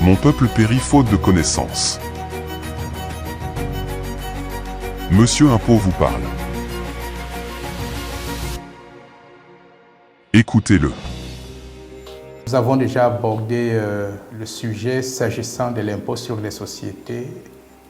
Mon peuple périt faute de connaissances. Monsieur Impôt vous parle. Écoutez-le. Nous avons déjà abordé le sujet s'agissant de l'impôt sur les sociétés,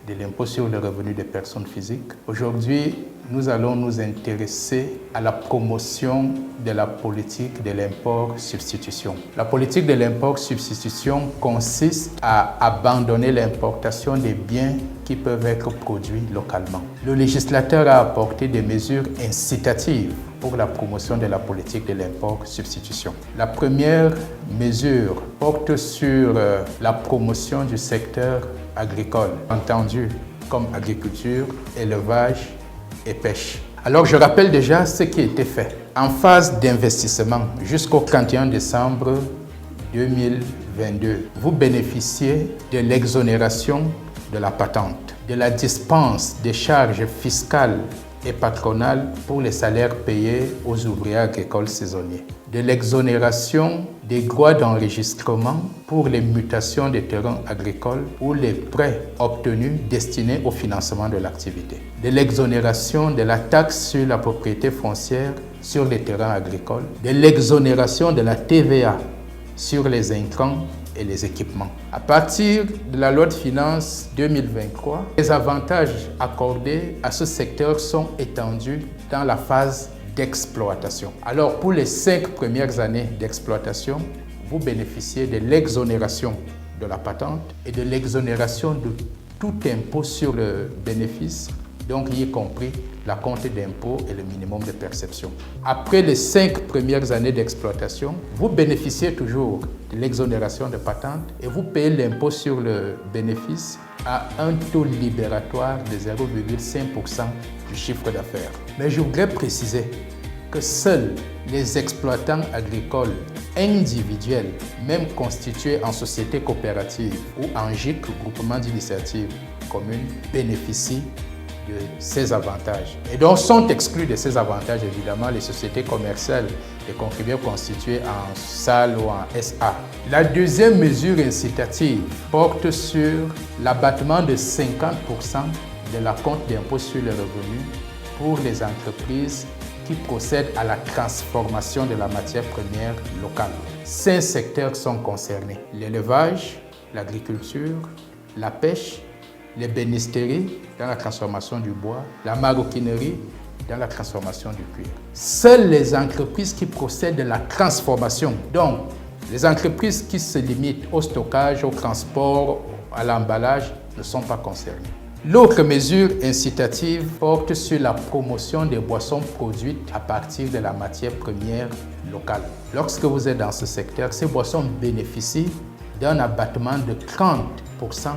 de l'impôt sur le revenu des personnes physiques. Aujourd'hui, nous allons nous intéresser à la promotion de la politique de l'import-substitution. La politique de l'import-substitution consiste à abandonner l'importation des biens qui peuvent être produits localement. Le législateur a apporté des mesures incitatives pour la promotion de la politique de l'import-substitution. La première mesure porte sur la promotion du secteur agricole, entendu comme agriculture, élevage et pêche. Alors je rappelle déjà ce qui a été fait. En phase d'investissement jusqu'au 31 décembre 2022, vous bénéficiez de l'exonération de la patente, de la dispense des charges fiscales et patronales pour les salaires payés aux ouvriers agricoles saisonniers, de l'exonération des droits d'enregistrement pour les mutations des terrains agricoles ou les prêts obtenus destinés au financement de l'activité, de l'exonération de la taxe sur la propriété foncière sur les terrains agricoles, de l'exonération de la TVA sur les intrants et les équipements. À partir de la loi de finances 2023, les avantages accordés à ce secteur sont étendus dans la phase d'exploitation. Alors pour les 5 premières années d'exploitation, vous bénéficiez de l'exonération de la patente et de l'exonération de tout impôt sur le bénéfice, donc y compris la compte d'impôt et le minimum de perception. Après les 5 premières années d'exploitation, vous bénéficiez toujours de l'exonération de patente et vous payez l'impôt sur le bénéfice à un taux libératoire de 0,5% du chiffre d'affaires. Mais je voudrais préciser que seuls les exploitants agricoles individuels, même constitués en société coopérative ou en GIC, groupement d'initiative commune, bénéficient de ces avantages. Et donc sont exclus de ces avantages évidemment les sociétés commerciales, les contribuables constitués en SAL ou en SA. La deuxième mesure incitative porte sur l'abattement de 50% de la compte d'impôt sur le revenu pour les entreprises qui procèdent à la transformation de la matière première locale. 5 secteurs sont concernés: l'élevage, l'agriculture, la pêche, l'ébénisterie dans la transformation du bois, la maroquinerie dans la transformation du cuir. Seules les entreprises qui procèdent de la transformation, donc les entreprises qui se limitent au stockage, au transport, à l'emballage, ne sont pas concernées. L'autre mesure incitative porte sur la promotion des boissons produites à partir de la matière première locale. Lorsque vous êtes dans ce secteur, ces boissons bénéficient d'un abattement de 30%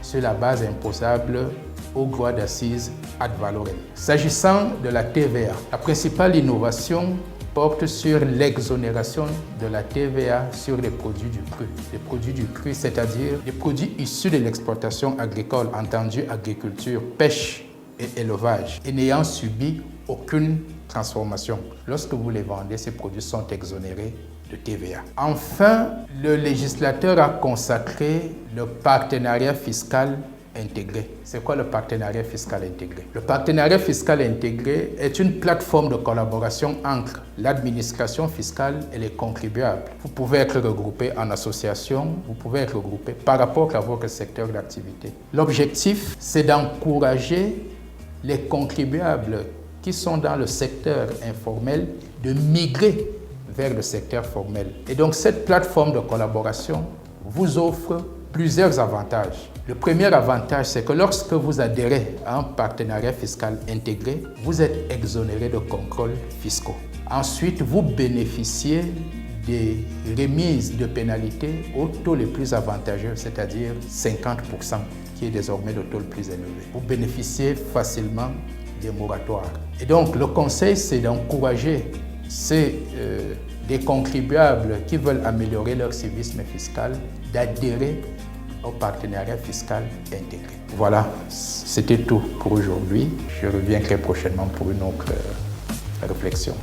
sur la base imposable au droit d'accise ad valorem. S'agissant de la TVA, la principale innovation porte sur l'exonération de la TVA sur les produits du cru. Les produits du cru, c'est-à-dire les produits issus de l'exploitation agricole, entendu agriculture, pêche et élevage, et n'ayant subi aucune transformation. Lorsque vous les vendez, ces produits sont exonérés de TVA. Enfin, le législateur a consacré le partenariat fiscal intégré. C'est quoi le partenariat fiscal intégré? Le partenariat fiscal intégré est une plateforme de collaboration entre l'administration fiscale et les contribuables. Vous pouvez être regroupé en association, vous pouvez être regroupé par rapport à votre secteur d'activité. L'objectif, c'est d'encourager les contribuables qui sont dans le secteur informel de migrer vers le secteur formel. Et donc cette plateforme de collaboration vous offre plusieurs avantages. Le premier avantage, c'est que lorsque vous adhérez à un partenariat fiscal intégré, vous êtes exonéré de contrôles fiscaux. Ensuite, vous bénéficiez des remises de pénalités au taux le plus avantageux, c'est-à-dire 50%, qui est désormais le taux le plus élevé. Vous bénéficiez facilement des moratoires. Et donc, le conseil, c'est d'encourager des contribuables qui veulent améliorer leur civisme fiscal d'adhérer au partenariat fiscal intégré. Voilà, c'était tout pour aujourd'hui. Je reviens très prochainement pour une autre réflexion.